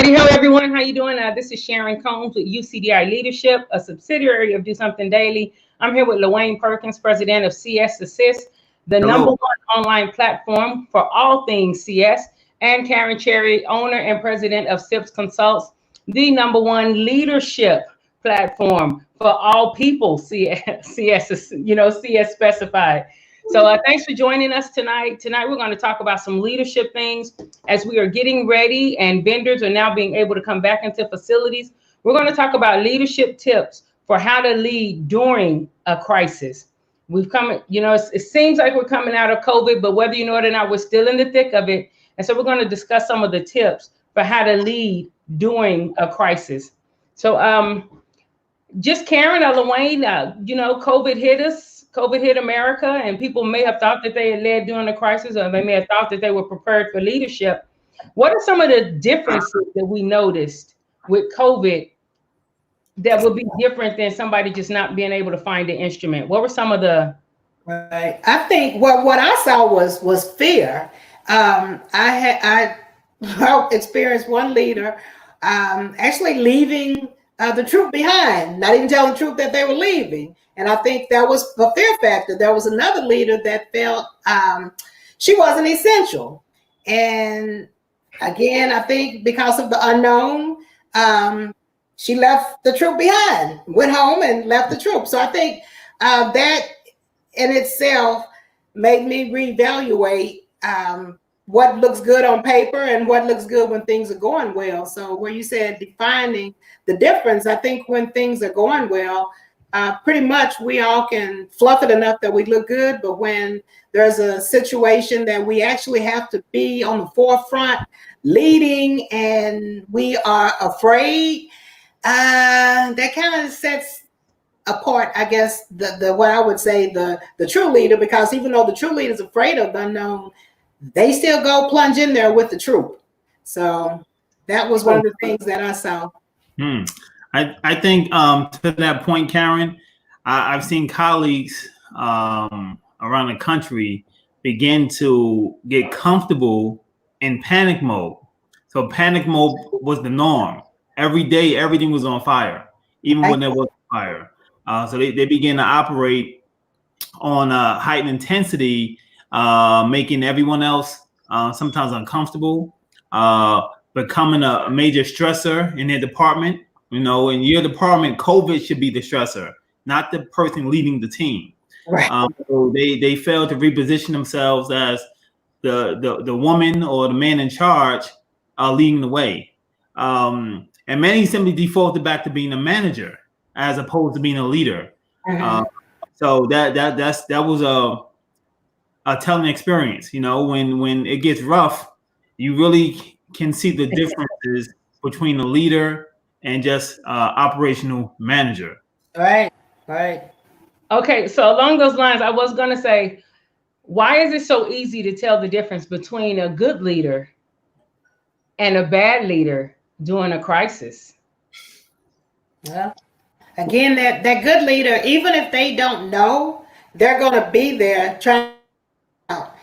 Hello, everyone. How you doing? This is Sharon Combs with UCDI Leadership, a subsidiary of Do Something Daily. I'm here with LaWayne Perkins, president of CS Assist, the number one online platform for all things CS, and Karen Cherry, owner and president of SIPS Consults, the number one leadership platform for all people CS, CS specified. So thanks for joining us tonight. Tonight, we're going to talk about some leadership things as we are getting ready and vendors are now being able to come back into facilities. We're going to talk about leadership tips for how to lead during a crisis. We've come, it seems like we're coming out of COVID, but whether you know it or not, we're still in the thick of it. And so we're going to discuss some of the tips for how to lead during a crisis. So just Karen or LaWayne, COVID hit us. COVID hit America, and people may have thought that they had led during the crisis, or they may have thought that they were prepared for leadership. What are some of the differences that we noticed with COVID that would be different than somebody just not being able to find the instrument? What were some of the... Right. I think what I saw was fear. I experienced one leader actually leaving the troop behind, not even telling the troop that they were leaving. And I think that was a fear factor. There was another leader that felt she wasn't essential. And again, I think because of the unknown, she left the troop behind, went home and left the troop. So I think that in itself made me reevaluate what looks good on paper and what looks good when things are going well. So where you said defining the difference, I think when things are going well, pretty much we all can fluff it enough that we look good, but when there's a situation that we actually have to be on the forefront leading and we are afraid, that kind of sets apart, I guess, the what I would say the true leader, because even though the true leader is afraid of the unknown, they still go plunge in there with the troop. So that was one of the things that I saw. I think to that point, Karen, I've seen colleagues around the country begin to get comfortable in panic mode. So panic mode was the norm. Every day, everything was on fire, even when there was fire. So they began to operate on heightened intensity, making everyone else sometimes uncomfortable, becoming a major stressor in their department. In your department, COVID should be the stressor, not the person leading the team. Right. So they failed to reposition themselves as the woman or the man in charge leading the way. And many simply defaulted back to being a manager as opposed to being a leader. So that was a telling experience. When it gets rough, you really can see the differences between a leader and just operational manager. Right. Okay, so along those lines, I was going to say, why is it so easy to tell the difference between a good leader and a bad leader during a crisis? Well, again, that good leader, even if they don't know, they're going to be there trying out.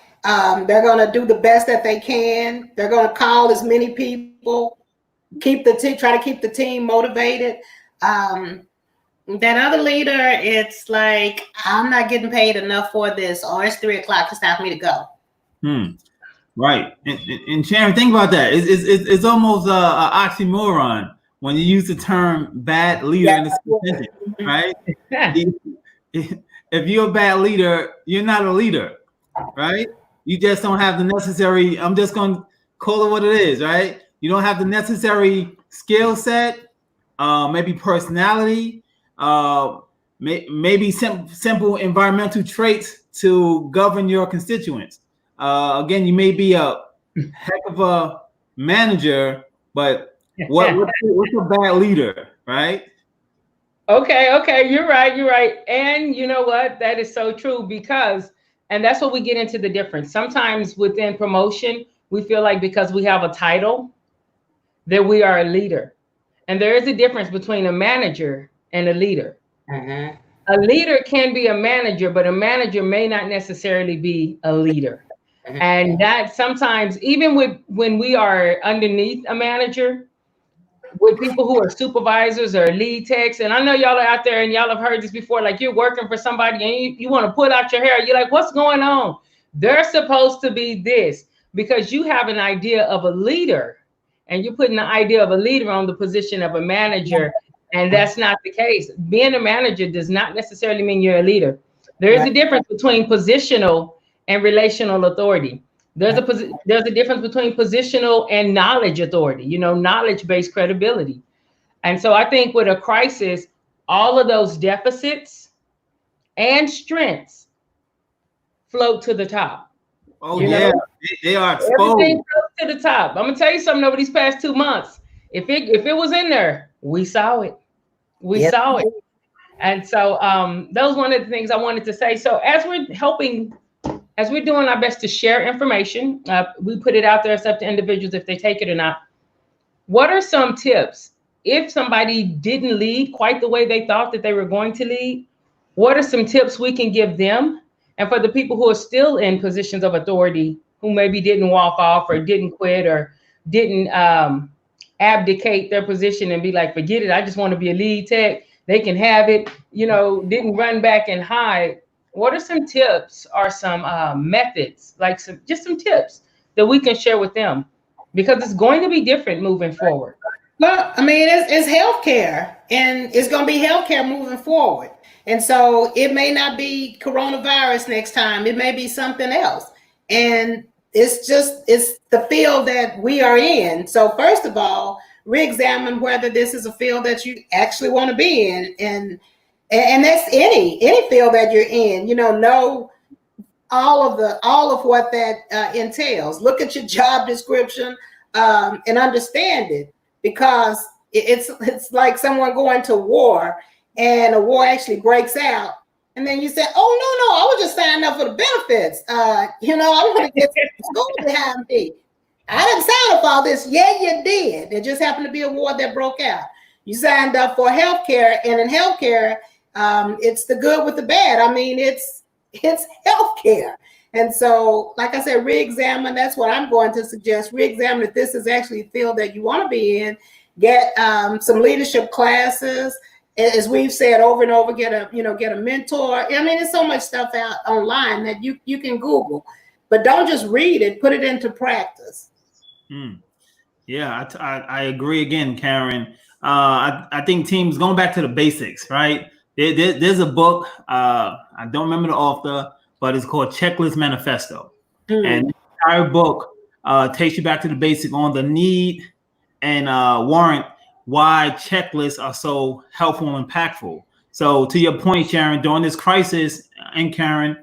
They're going to do the best that they can. They're going to call as many people, try to keep the team motivated. That other leader, it's like, I'm not getting paid enough for this, or it's 3 o'clock, it's time for me to go. Right. And Sharon, think about that. It's almost an oxymoron when you use the term bad leader in this sentence, right? If you're a bad leader, you're not a leader, right? You just don't have the necessary, I'm just going to call it what it is, right? You don't have the necessary skill set, maybe personality. maybe simple environmental traits to govern your constituents. Again, you may be a heck of a manager, but what's a bad leader, right? Okay, you're right. And you know what? That is so true and that's what we get into the difference. Sometimes within promotion, we feel like because we have a title that we are a leader. And there is a difference between a manager and a leader. Mm-hmm. A leader can be a manager, but a manager may not necessarily be a leader. Mm-hmm. And that sometimes, even when we are underneath a manager, with people who are supervisors or lead techs, and I know y'all are out there and y'all have heard this before, like you're working for somebody and you want to pull out your hair. You're like, what's going on? They're supposed to be this, because you have an idea of a leader and you're putting the idea of a leader on the position of a manager. And that's not the case. Being a manager does not necessarily mean you're a leader. There is a difference between positional and relational authority. There's a difference between positional and knowledge authority, knowledge-based credibility. And so I think with a crisis, all of those deficits and strengths float to the top. Oh, yeah, they are exposed. Everything floats to the top. I'm gonna tell you something over these past 2 months. If it was in there, we saw it. We saw it. And so that was one of the things I wanted to say. So as we're doing our best to share information, we put it out there. It's up to individuals if they take it or not. What are some tips if somebody didn't lead quite the way they thought that they were going to lead? What are some tips we can give them? And for the people who are still in positions of authority, who maybe didn't walk off or didn't quit or didn't abdicate their position and be like, forget it, I just want to be a lead tech. They can have it, didn't run back and hide. What are some tips or some methods, like some tips that we can share with them? Because it's going to be different moving forward. Well, I mean, it's healthcare, and it's going to be healthcare moving forward. And so it may not be coronavirus next time. It may be something else. And it's the field that we are in. So first of all, re-examine whether this is a field that you actually want to be in. And that's any field that you're in, know all of what that entails. Look at your job description and understand it, because it's like someone going to war and a war actually breaks out. And then you say, oh, no, I was just signing up for the benefits. I want to get some school behind me. I didn't sign up for all this. Yeah, you did. It just happened to be a war that broke out. You signed up for healthcare, and in healthcare, it's the good with the bad. I mean, it's healthcare. And so, like I said, re-examine. That's what I'm going to suggest. Re-examine if this is actually a field that you want to be in. Get some leadership classes. As we've said over and over, get a mentor. I mean, there's so much stuff out online that you can Google, but don't just read it. Put it into practice. Yeah, I agree again, Karen. I think teams, going back to the basics, right? There's a book, I don't remember the author, but it's called Checklist Manifesto. And the entire book takes you back to the basic on the need and warrant why checklists are so helpful and impactful. So to your point, Sharon, during this crisis, and Karen,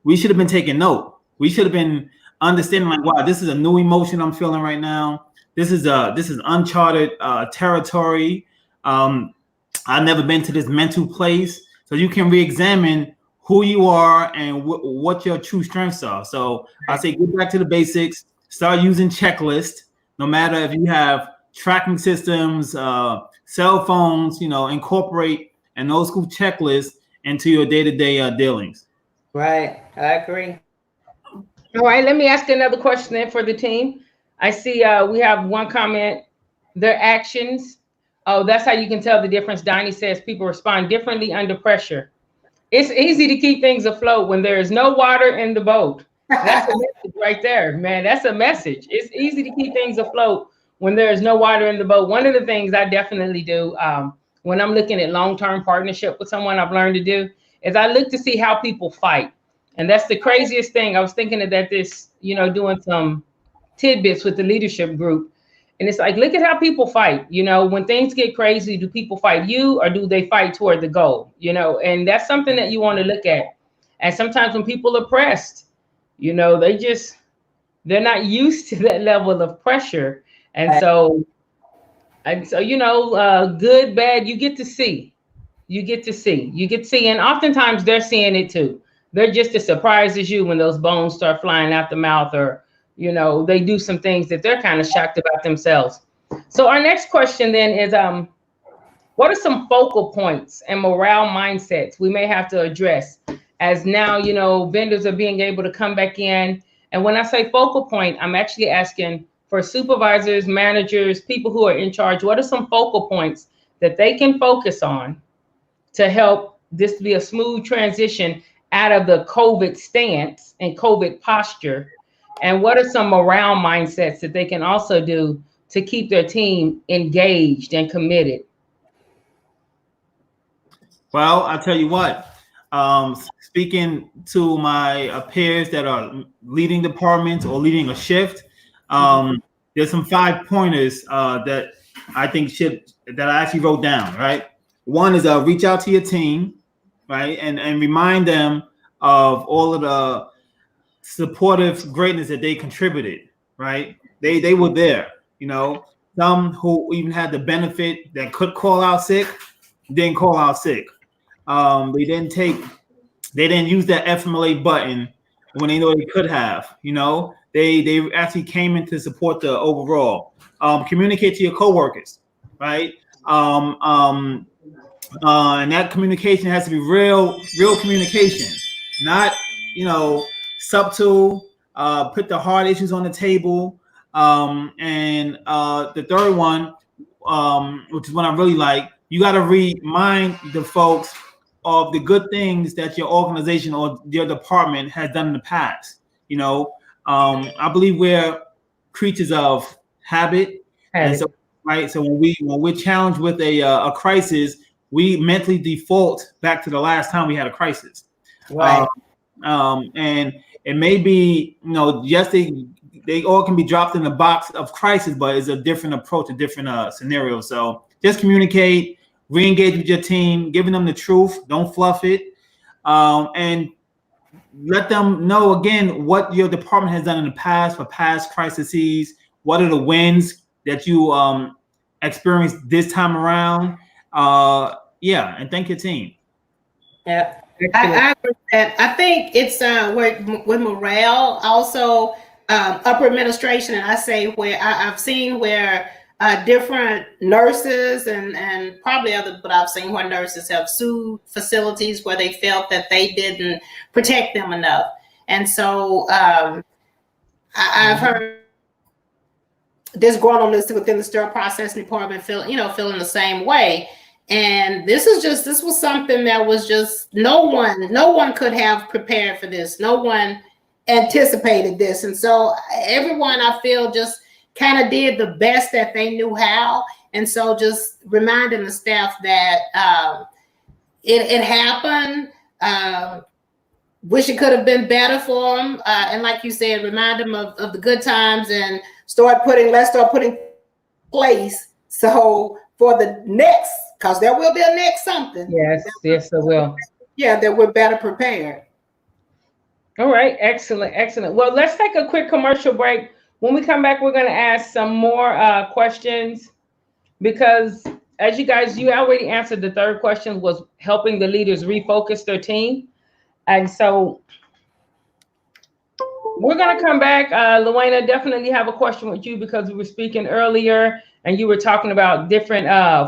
we should have been taking note. We should have been understanding, like, wow, this is a new emotion I'm feeling right now. This is uncharted territory. I've never been to this mental place. So you can re-examine who you are and what your true strengths are. So I say get back to the basics. Start using checklists, no matter if you have tracking systems, cell phones, incorporate an old school checklist into your day-to-day dealings. Right, I agree. All right, let me ask another question then for the team. I see we have one comment. Their actions. Oh, that's how you can tell the difference. Donnie says people respond differently under pressure. It's easy to keep things afloat when there is no water in the boat. That's a message right there, man. That's a message. It's easy to keep things afloat when there is no water in the boat. One of the things I definitely do when I'm looking at long-term partnership with someone, I've learned to do is I look to see how people fight. And that's the craziest thing. I was thinking that this, doing some tidbits with the leadership group. And it's like, look at how people fight. You know, when things get crazy, do people fight you or do they fight toward the goal? You know, and that's something that you want to look at. And sometimes when people are pressed, you know, they're not used to that level of pressure. And so, you know, good, bad, you get to see. You get to see. And oftentimes they're seeing it too. They're just as surprised as you when those bones start flying out the mouth, or, you know, they do some things that they're kind of shocked about themselves. So our next question then is, what are some focal points and morale mindsets we may have to address as now, you know, vendors are being able to come back in? And when I say focal point, I'm actually asking for supervisors, managers, people who are in charge, what are some focal points that they can focus on to help this be a smooth transition out of the COVID stance and COVID posture? And what are some morale mindsets that they can also do to keep their team engaged and committed? Well, I'll tell you what, speaking to my peers that are leading departments or leading a shift, there's some 5 pointers that I think that I actually wrote down, right? One is reach out to your team, right? And remind them of all of the supportive greatness that they contributed, right? They were there, you know. Some who even had the benefit that could call out sick, didn't call out sick. They didn't use that FMLA button when they know they could have, you know. They actually came in to support the overall. Communicate to your coworkers, right? And that communication has to be real communication, not, you know, subtle. Put the hard issues on the table. And the third one, which is what I really like, you got to remind the folks of the good things that your organization or your department has done in the past. You know, I believe we're creatures of habit. And so, right. So when we're challenged with a crisis, we mentally default back to the last time we had a crisis. Right. And it may be, you know, yes, they all can be dropped in the box of crisis, but it's a different approach, a different scenario. So just communicate, re-engage with your team, giving them the truth, don't fluff it, and let them know again what your department has done in the past for past crises. What are the wins that you experienced this time around? Yeah, and thank your team. Yeah, I agree with that. I think it's with morale, also upper administration, and I say where I've seen where different nurses and probably other, but I've seen where nurses have sued facilities where they felt that they didn't protect them enough. And so I've heard disgruntledness within the sterile processing department feeling the same way. And this was something that was just no one could have prepared for this. No one anticipated this. And so everyone, I feel, just kind of did the best that they knew how. And so just reminding the staff that it happened. Wish it could have been better for them. And like you said, remind them of the good times and let's start putting place. So for the next, because there will be a next something. Yes, there will. Yeah, that we're better prepared. All right, excellent. Well, let's take a quick commercial break. When we come back, we're going to ask some more questions, because as you already answered the third question, was helping the leaders refocus their team. And so we're going to come back. Luana, definitely have a question with you, because we were speaking earlier and you were talking about different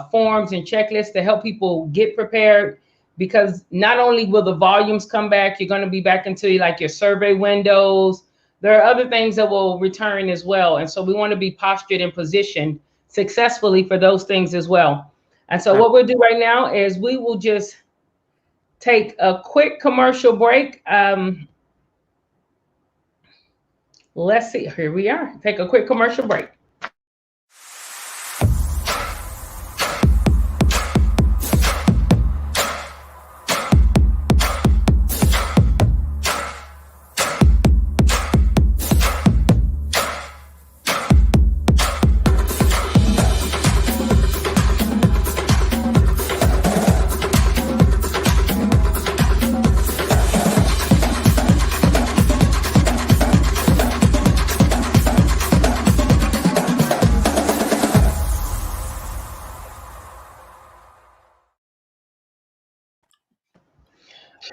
forms and checklists to help people get prepared, because not only will the volumes come back, you're going to be back into like your survey windows. There are other things that will return as well. And so we want to be postured and positioned successfully for those things as well. And so what we'll do right now is we will just take a quick commercial break. Let's see, here we are. Take a quick commercial break.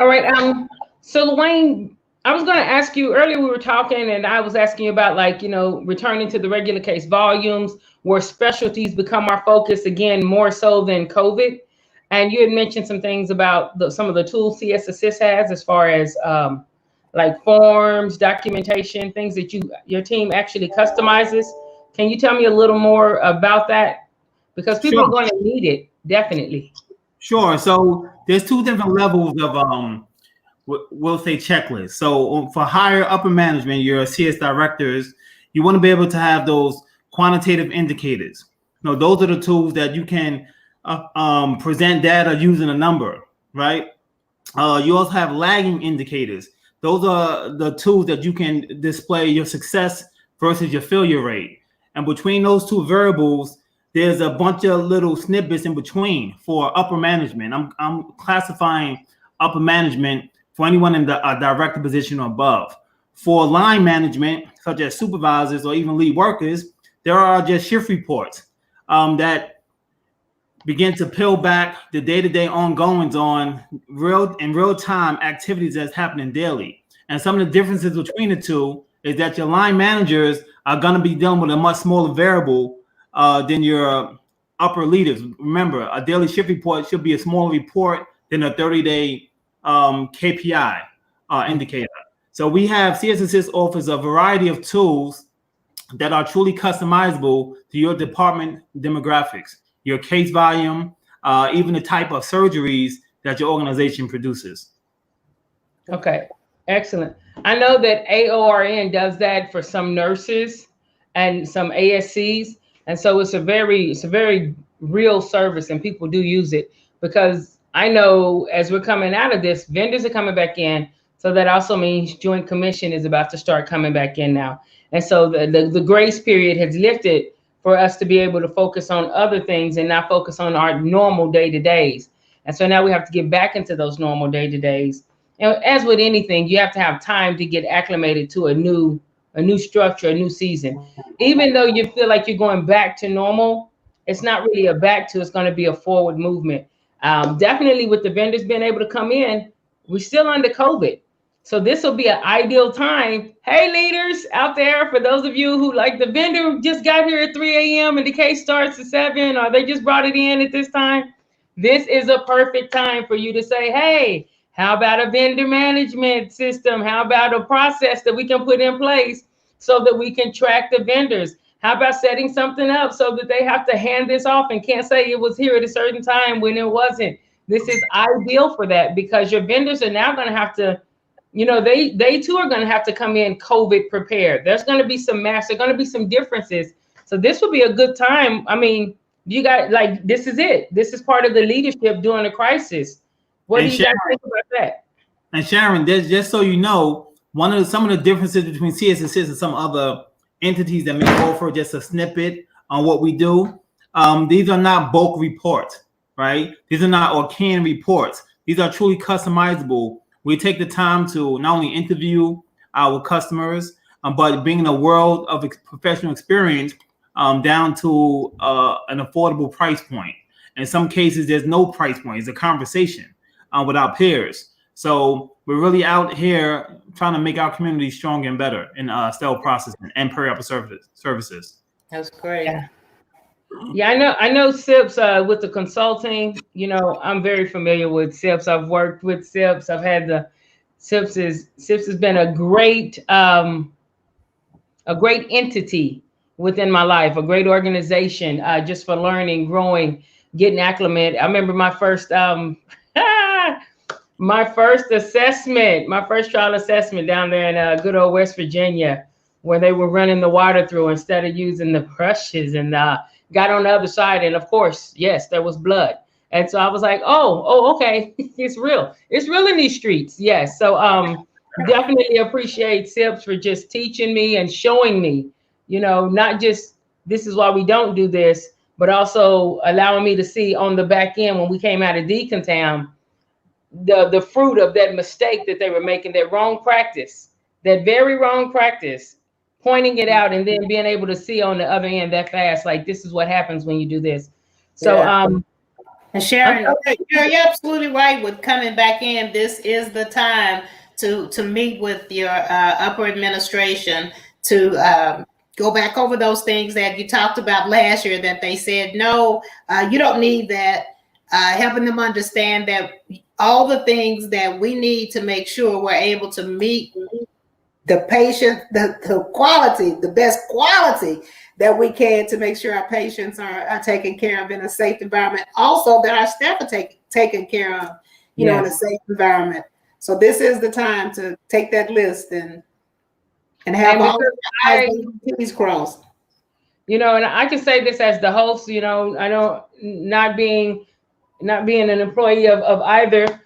All right. So Wayne, I was going to ask you earlier. We were talking, and I was asking you about, like, returning to the regular case volumes, where specialties become our focus again, more so than COVID. And you had mentioned some things about some of the tools CS Assist has, as far as like forms, documentation, things that your team actually customizes. Can you tell me a little more about that? Because people Sure. are going to need it, definitely. Sure. So there's two different levels of we'll say checklists. So for higher upper management, your CS directors, you want to be able to have those quantitative indicators. Those are the tools that you can present data using a number, right? You also have lagging indicators. Those are the tools that you can display your success versus your failure rate. And between those two variables, there's a bunch of little snippets in between for upper management. I'm classifying upper management for anyone in the director position or above. For line management, such as supervisors or even lead workers, there are just shift reports that begin to peel back the day-to-day ongoings on real-time activities that's happening daily. And some of the differences between the two is that your line managers are going to be dealing with a much smaller variable than your upper leaders. Remember, a daily shift report should be a smaller report than a 30-day KPI indicator. So we have CS Assist offers a variety of tools that are truly customizable to your department demographics, your case volume, even the type of surgeries that your organization produces. Okay, excellent. I know that AORN does that for some nurses and some ASCs, and so it's a very real service, and people do use it, because I know as we're coming out of this, vendors are coming back in, so that also means Joint Commission is about to start coming back in now, and so the grace period has lifted for us to be able to focus on other things and not focus on our normal day-to-days, and so now we have to get back into those normal day-to-days. As with anything, you have to have time to get acclimated to a new structure, a new season. Even though you feel like you're going back to normal, it's not really a back to, it's going to be a forward movement. Definitely with the vendors being able to come in, we're still under COVID. So this will be an ideal time. Hey, leaders out there, for those of you who, like, the vendor just got here at 3 a.m. and the case starts at 7, or they just brought it in at this time, this is a perfect time for you to say, hey, how about a vendor management system? How about a process that we can put in place so that we can track the vendors? How about setting something up so that they have to hand this off and can't say it was here at a certain time when it wasn't? This is ideal for that, because your vendors are now going to have to, they too are going to have to come in COVID prepared. There's going to be some masks. There's going to be some differences. So this will be a good time. I mean, you got, like, this is it. This is part of the leadership during a crisis. What do you guys think about that? And Sharon, there's, just so you know, some of the differences between CS Assist and some other entities that may offer just a snippet on what we do. These are not bulk reports, right? These are not or canned reports. These are truly customizable. We take the time to not only interview our customers, but bring a world of professional experience down to an affordable price point. In some cases, there's no price point. It's a conversation with our peers. So we're really out here trying to make our community stronger and better in sterile processing and perioperative services. That's great. Yeah, I know SIPS with the consulting. I'm very familiar with SIPS. I've worked with SIPS. I've had the SIPS has been a great entity within my life, a great organization, just for learning, growing, getting acclimated. I remember my first my first trial assessment down there in good old West Virginia, where they were running the water through instead of using the brushes, and got on the other side. And of course, yes, there was blood. And so I was like, oh, okay. It's real. It's real in these streets. Yes. So definitely appreciate SIPS for just teaching me and showing me, not just this is why we don't do this, but also allowing me to see on the back end when we came out of Deacontown, the fruit of that mistake that they were making, that wrong practice, that very wrong practice, pointing it out, and then being able to see on the other end that fast, like, this is what happens when you do this. So And Sharon, you're absolutely right with coming back in. This is the time to meet with your upper administration to go back over those things that you talked about last year that they said, no, you don't need that. Helping them understand that all the things that we need to make sure we're able to meet the patient, the quality, the best quality that we can to make sure our patients are taken care of in a safe environment. Also, that our staff are taken care of, you know, in a safe environment. So this is the time to take that list and have all the T's crossed. You know, and I can say this as the host, you know, I don't, not being an employee of either.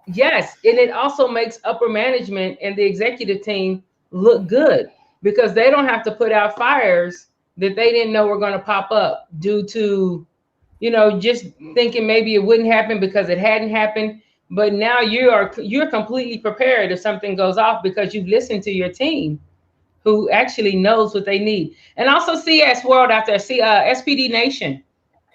Yes, and it also makes upper management and the executive team look good because they don't have to put out fires that they didn't know were going to pop up due to, you know, just thinking maybe it wouldn't happen because it hadn't happened. But now you're completely prepared if something goes off because you've listened to your team who actually knows what they need. And also CS World out there, SPD Nation.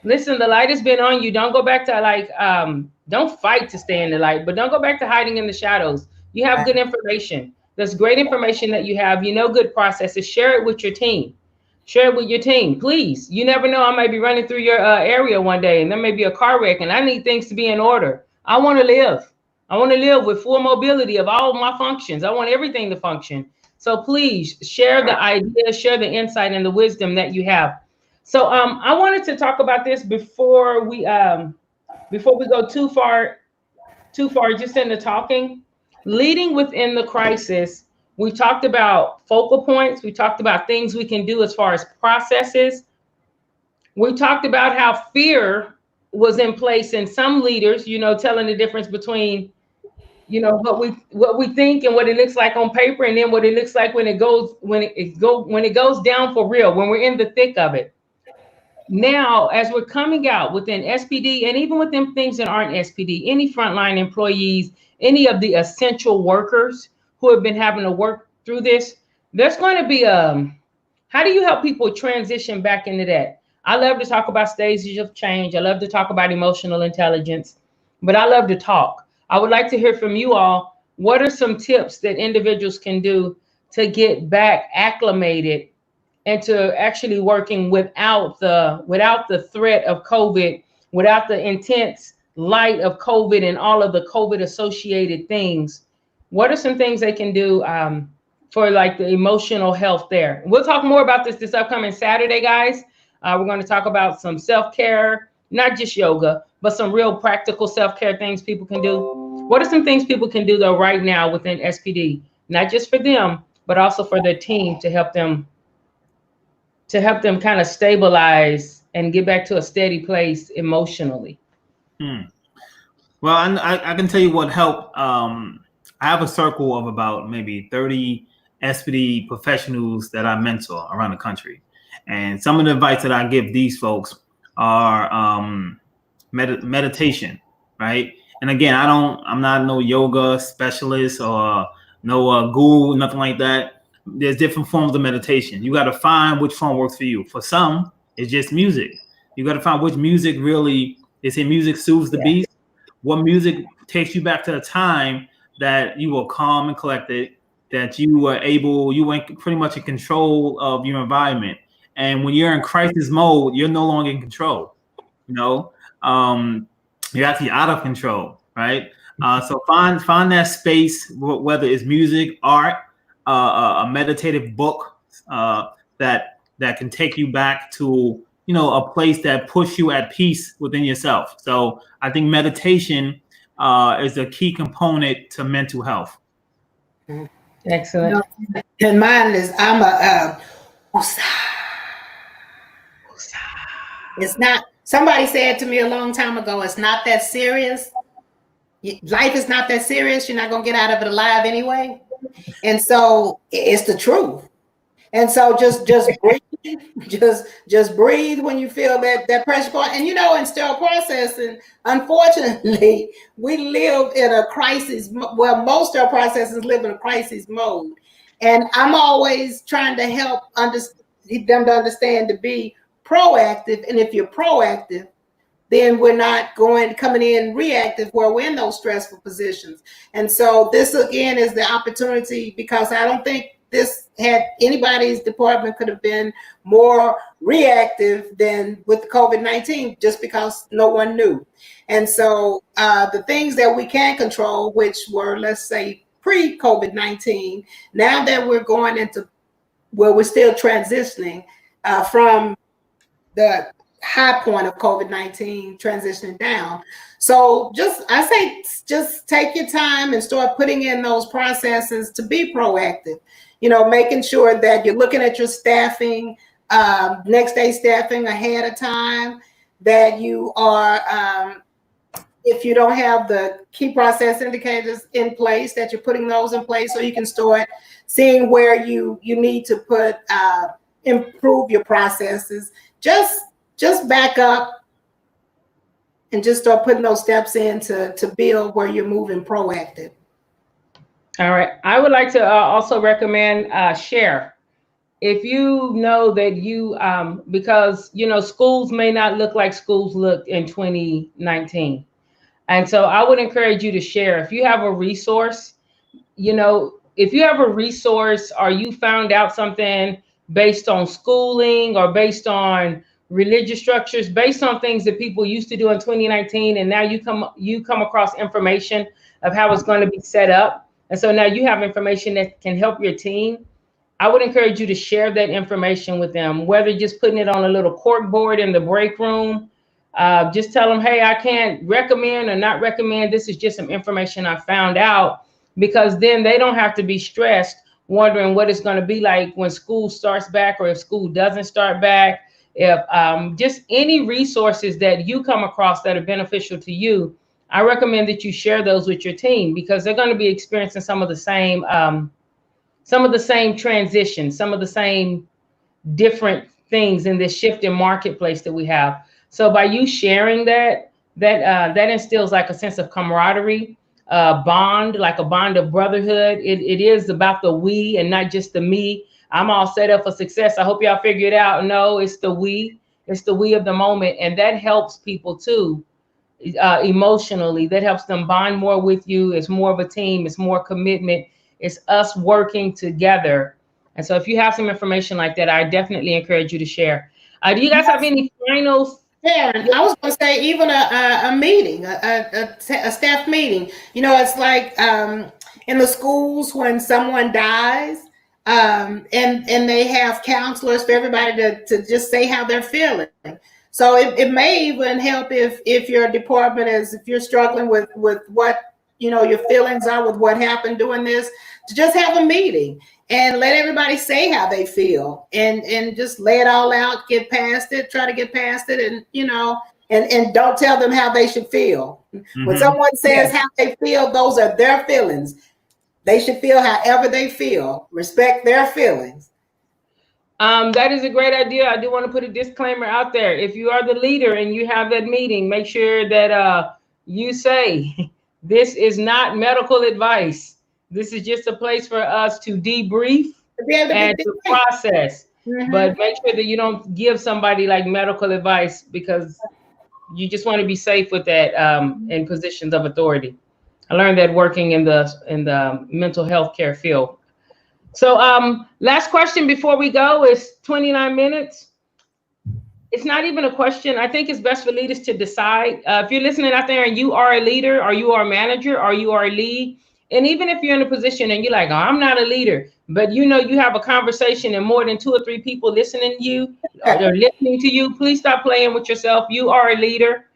Listen, the light has been on you. Don't go back to don't fight to stay in the light, but don't go back to hiding in the shadows. You have good information. There's great information that you have. You know good processes. Share it with your team. Share it with your team, please. You never know. I might be running through your area one day and there may be a car wreck and I need things to be in order. I want to live. I want to live with full mobility of all of my functions. I want everything to function. So please share the ideas, share the insight and the wisdom that you have. So I wanted to talk about this before we go too far just into talking. Leading within the crisis, we talked about focal points. We talked about things we can do as far as processes. We talked about how fear was in place in some leaders, you know, telling the difference between, you know, what we think and what it looks like on paper, and then what it looks like when it goes down for real, when we're in the thick of it. Now, as we're coming out within SPD and even within things that aren't SPD, any frontline employees, any of the essential workers who have been having to work through this, there's going to be how do you help people transition back into that? I love to talk about stages of change. I love to talk about emotional intelligence, but I love to talk. I would like to hear from you all. What are some tips that individuals can do to get back acclimated and to actually working without the threat of COVID, without the intense light of COVID and all of the COVID associated things? What are some things they can do for like the emotional health there? We'll talk more about this upcoming Saturday, guys. We're going to talk about some self-care, not just yoga, but some real practical self-care things people can do. What are some things people can do though right now within SPD, not just for them, but also for their team to help them kind of stabilize and get back to a steady place emotionally? Well, I can tell you what helped. I have a circle of about maybe 30 SPD professionals that I mentor around the country. And some of the advice that I give these folks are meditation, right? And again, I'm not no yoga specialist or no guru, nothing like that. There's different forms of meditation. You got to find which form works for you. For some, it's just music. You got to find which music really, they say music soothes the beast. What music takes you back to the time that you were calm and collected, that you were pretty much in control of your environment. And when you're in crisis mode, you're no longer in control. You know, you're actually out of control, right? So find that space, whether it's music, art, a meditative book that can take you back to, you know, a place that puts you at peace within yourself. So I think meditation is a key component to mental health. Excellent. And mine is it's not. Somebody said to me a long time ago, it's not that serious. Life is not that serious. You're not gonna get out of it alive anyway. And so it's the truth. And so just breathe, just breathe when you feel that pressure point. And you know, in sterile processing, unfortunately, we live in a crisis. Well, most sterile processors live in a crisis mode. And I'm always trying to help them to understand to be proactive. And if you're proactive, then we're not coming in reactive where we're in those stressful positions. And so this again is the opportunity, because I don't think this had anybody's department could have been more reactive than with COVID-19, just because no one knew. And so the things that we can control, which were, let's say, pre-COVID-19, now that we're going into where we're still transitioning from the high point of COVID-19, transitioning down. So I say just take your time and start putting in those processes to be proactive, making sure that you're looking at your staffing, next day staffing ahead of time, that you are, if you don't have the key process indicators in place, that you're putting those in place so you can start seeing where you need to improve your processes. Just back up and just start putting those steps in to build where you're moving proactive. All right. I would like to also recommend share. If you know that you, because, schools may not look like schools looked in 2019. And so I would encourage you to share. If you have a resource, if you have a resource or you found out something based on schooling or based on religious structures, based on things that people used to do in 2019, and now you come across information of how it's going to be set up, and so now you have information that can help your team, I would encourage you to share that information with them, whether just putting it on a little cork board in the break room. Just tell them, hey, I can't recommend or not recommend, this is just some information I found out, because then they don't have to be stressed wondering what it's going to be like when school starts back, or if school doesn't start back. If just any resources that you come across that are beneficial to you, I recommend that you share those with your team, because they're going to be experiencing some of the same transitions, some of the same different things in this shift in marketplace that we have. So by you sharing that instills like a sense of camaraderie, bond, like a bond of brotherhood. It is about the we and not just the me. I'm all set up for success. I hope y'all figure it out. No, it's the we. It's the we of the moment. And that helps people too, emotionally. That helps them bond more with you. It's more of a team. It's more commitment. It's us working together. And so if you have some information like that, I definitely encourage you to share. Do you guys have any final? Yeah, I was going to say even a meeting, a staff meeting. It's like in the schools when someone dies, and they have counselors for everybody to just say how they're feeling. So it may even help if your department if you're struggling with what your feelings are with what happened doing this, to just have a meeting and let everybody say how they feel, and just lay it all out, get past it, try to get past it, and and don't tell them how they should feel. Mm-hmm. When someone says how they feel, those are their feelings. They should feel however they feel. Respect their feelings. That is a great idea. I do want to put a disclaimer out there. If you are the leader and you have that meeting, make sure that you say, this is not medical advice. This is just a place for us to debrief and to process. Mm-hmm. But make sure that you don't give somebody like medical advice, because you just want to be safe with that in positions of authority. I learned that working in the mental health care field. So last question before we go is 29 minutes. It's not even a question. I think it's best for leaders to decide. If you're listening out there and you are a leader, or you are a manager, or you are a lead, and even if you're in a position and you're like, oh, I'm not a leader, but you have a conversation and more than 2 or 3 people listening to you, or they're listening to you, please stop playing with yourself. You are a leader.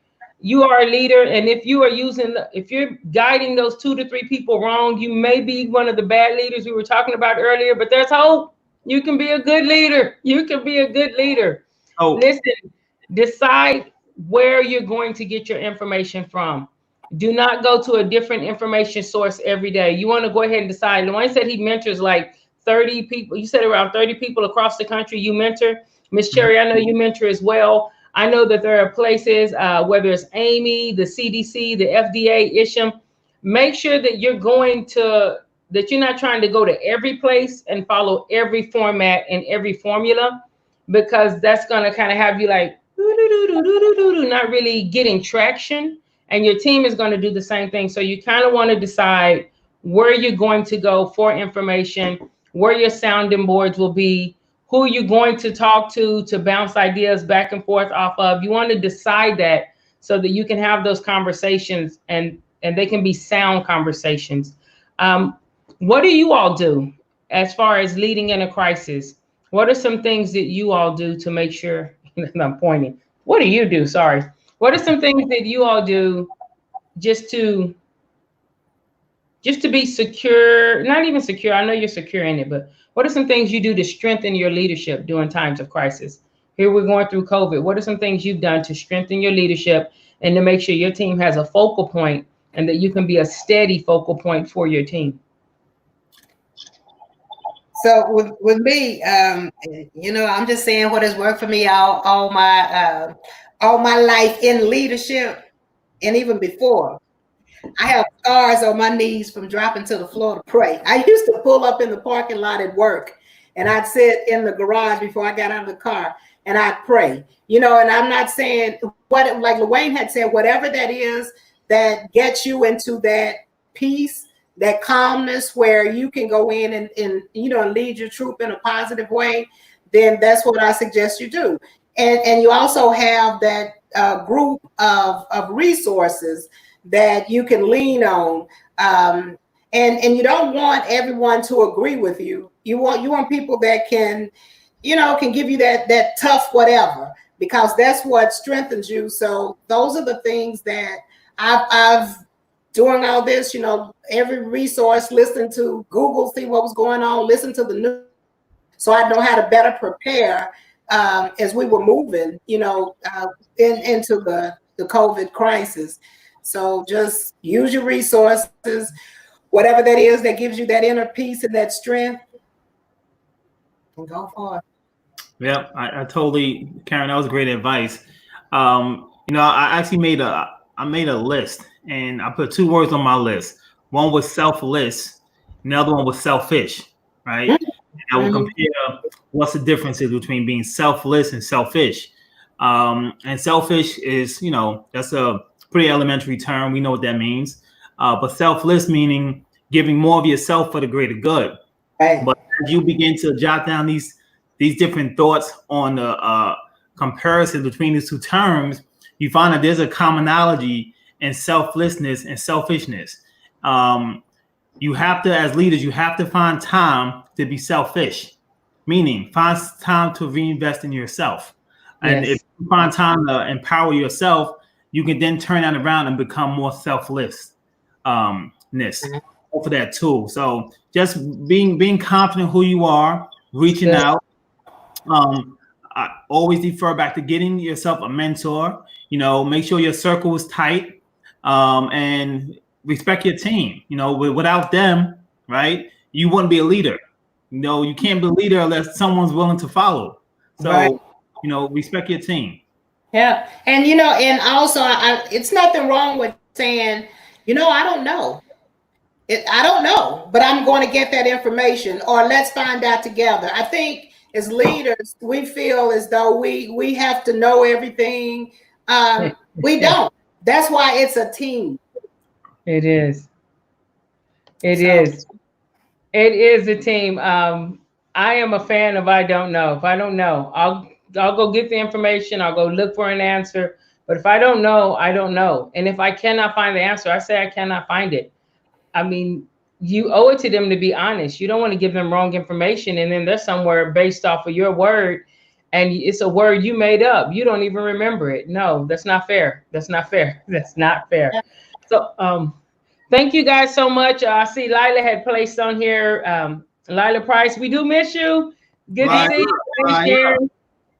You are a leader. And if you are if you're guiding those 2 to 3 people wrong, you may be one of the bad leaders we were talking about earlier, but there's hope. You can be a good leader. You can be a good leader. Oh. Listen, decide where you're going to get your information from. Do not go to a different information source every day. You want to go ahead and decide. Luane said he mentors like 30 people. You said around 30 people across the country you mentor. Miss Cherry, I know you mentor as well. I know that there are places, whether it's Amy, the CDC, the FDA, ISHM. Make sure that you're not trying to go to every place and follow every format and every formula, because that's going to kind of have you like, not really getting traction, and your team is going to do the same thing. So you kind of want to decide where you're going to go for information, where your sounding boards will be, who you're going to talk to bounce ideas back and forth off of. You want to decide that so that you can have those conversations, and they can be sound conversations. What do you all do as far as leading in a crisis? What are some things that you all do to make sure, I'm pointing, what do you do? Sorry. What are some things that you all do just to be secure, not even secure, I know you're secure in it, but what are some things you do to strengthen your leadership during times of crisis? Here we're going through COVID. What are some things you've done to strengthen your leadership and to make sure your team has a focal point and that you can be a steady focal point for your team? So with me, I'm just saying what has worked for me all my life in leadership, and even before. I have scars on my knees from dropping to the floor to pray. I used to pull up in the parking lot at work, and I'd sit in the garage before I got out of the car, and I'd pray. And I'm not saying what, like Luane had said, whatever that is that gets you into that peace, that calmness where you can go in and lead your troop in a positive way, then that's what I suggest you do. And you also have that group of resources that you can lean on. And you don't want everyone to agree with you. You want people that can give you that tough whatever, because that's what strengthens you. So those are the things that I've doing all this, every resource, listen to Google, see what was going on, listen to the news, so I know how to better prepare as we were moving, into the COVID crisis. So just use your resources, whatever that is that gives you that inner peace and that strength, and go for it. Yeah, I totally, Karen, that was great advice. I actually made a list, and I put 2 words on my list. One was selfless, and the other one was selfish, right? And I will compare what's the differences between being selfless and selfish. And selfish is, that's a pretty elementary term. We know what that means. But selfless meaning giving more of yourself for the greater good. Right. But as you begin to jot down these different thoughts on the comparison between these 2 terms, you find that there's a commonality in selflessness and selfishness. You have to, as leaders, you have to find time to be selfish, meaning find time to reinvest in yourself. And if you find time to empower yourself, you can then turn that around and become more selflessness for that tool. So just being confident who you are, reaching out. I always defer back to getting yourself a mentor. Make sure your circle is tight, and respect your team. Without them, right, you wouldn't be a leader. You can't be a leader unless someone's willing to follow. So, respect your team. Yeah. And, and also it's nothing wrong with saying, I don't know. I don't know, but I'm going to get that information, or let's find out together. I think as leaders, we feel as though we have to know everything. We don't. That's why it's a team. It is. It is a team. I am a fan of I don't know. If I don't know, I'll go get the information. I'll go look for an answer. But if I don't know, I don't know. And if I cannot find the answer, I say I cannot find it. I mean, you owe it to them to be honest. You don't want to give them wrong information, and then they're somewhere based off of your word, and it's a word you made up. You don't even remember it. No, that's not fair. That's not fair. That's not fair. So thank you guys so much. I see Lila had placed on here, Lila Price, we do miss you. Good evening. Sharon.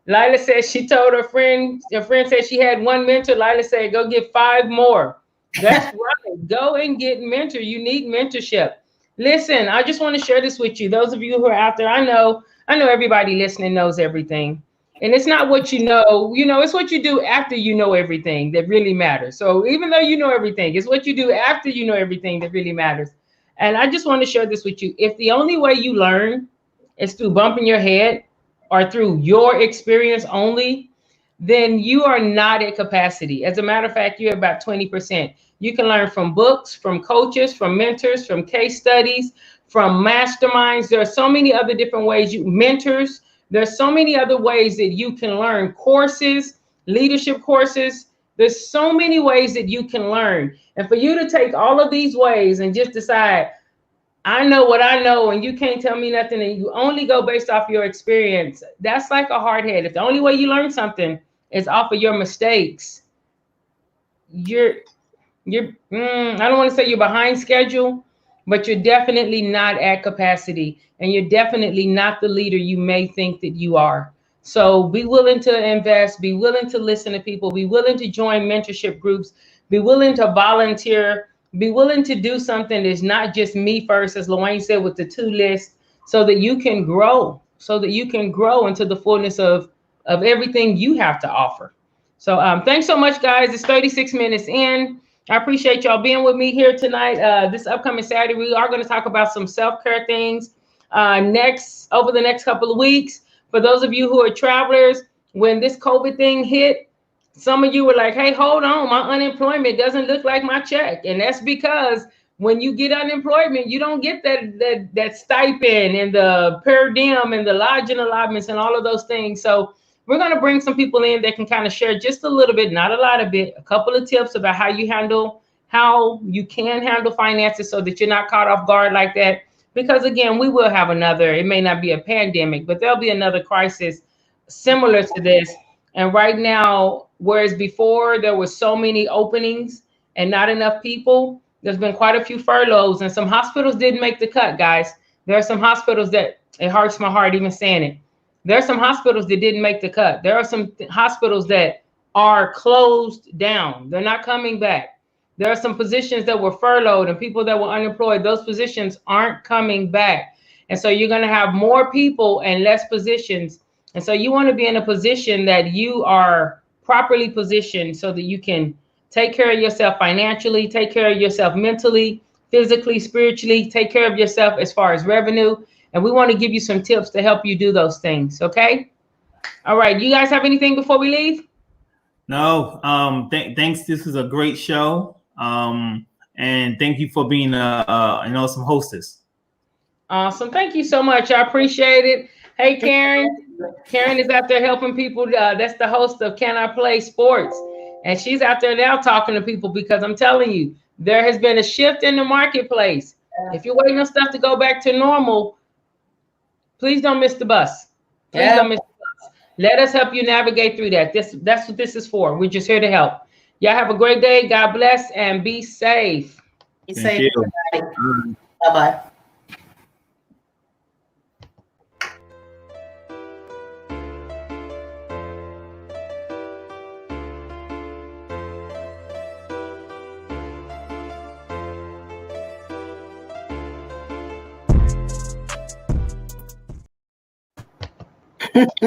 Lila says she told her friend said she had 1 mentor. Lila said, go get 5 more. That's right. Go and get mentor. You need mentorship. Listen, I just want to share this with you. Those of you who are out there, I know everybody listening knows everything. And it's not what you know, it's what you do after you know everything that really matters. So even though you know everything, it's what you do after you know everything that really matters. And I just want to share this with you. If the only way you learn is through bumping your head or through your experience only, then you are not at capacity. As a matter of fact, you're about 20%. You can learn from books, from coaches, from mentors, from case studies, from masterminds. There are so many other different ways mentors. There's so many other ways that you can learn. Courses, leadership courses. There's so many ways that you can learn. And for you to take all of these ways and just decide, I know what I know, and you can't tell me nothing, and you only go based off your experience, that's like a hard head. If the only way you learn something is off of your mistakes, I don't want to say you're behind schedule, but you're definitely not at capacity, and you're definitely not the leader you may think that you are. So be willing to invest, be willing to listen to people, be willing to join mentorship groups, be willing to volunteer, be willing to do something that's not just me first, as Luane said, with the to list, so that you can grow, into the fullness of everything you have to offer. So thanks so much, guys. It's 36 minutes in. I appreciate y'all being with me here tonight. This upcoming Saturday, we are going to talk about some self-care things over the next couple of weeks. For those of you who are travelers, when this COVID thing hit, some of you were like, hey, hold on, my unemployment doesn't look like my check. And that's because when you get unemployment, you don't get that stipend and the per diem and the lodging allotments and all of those things. So we're going to bring some people in that can kind of share just a little bit, not a lot of it, a couple of tips about how you can handle finances so that you're not caught off guard like that. Because again, we will have it may not be a pandemic, but there'll be another crisis similar to this. And right now, whereas before there were so many openings and not enough people, there's been quite a few furloughs, and some hospitals didn't make the cut, guys. There are some hospitals that, it hurts my heart even saying it. There are some hospitals that didn't make the cut. There are some hospitals that are closed down. They're not coming back. There are some positions that were furloughed and people that were unemployed. Those positions aren't coming back. And so you're going to have more people and less positions. And so you want to be in a position that you are properly positioned so that you can take care of yourself financially, take care of yourself mentally, physically, spiritually, take care of yourself as far as revenue. And we want to give you some tips to help you do those things. Okay. All right. You guys have anything before we leave? No. Thanks. This was a great show. And thank you for being an awesome hostess. Awesome. Thank you so much. I appreciate it. Hey, Karen. Karen is out there helping people. That's the host of Can I Play Sports. And she's out there now talking to people, because I'm telling you, there has been a shift in the marketplace. If you're waiting on stuff to go back to normal, please don't miss the bus. Please don't miss the bus. Let us help you navigate through that. That's what this is for. We're just here to help. Y'all have a great day. God bless and be safe. Be safe. Bye-bye.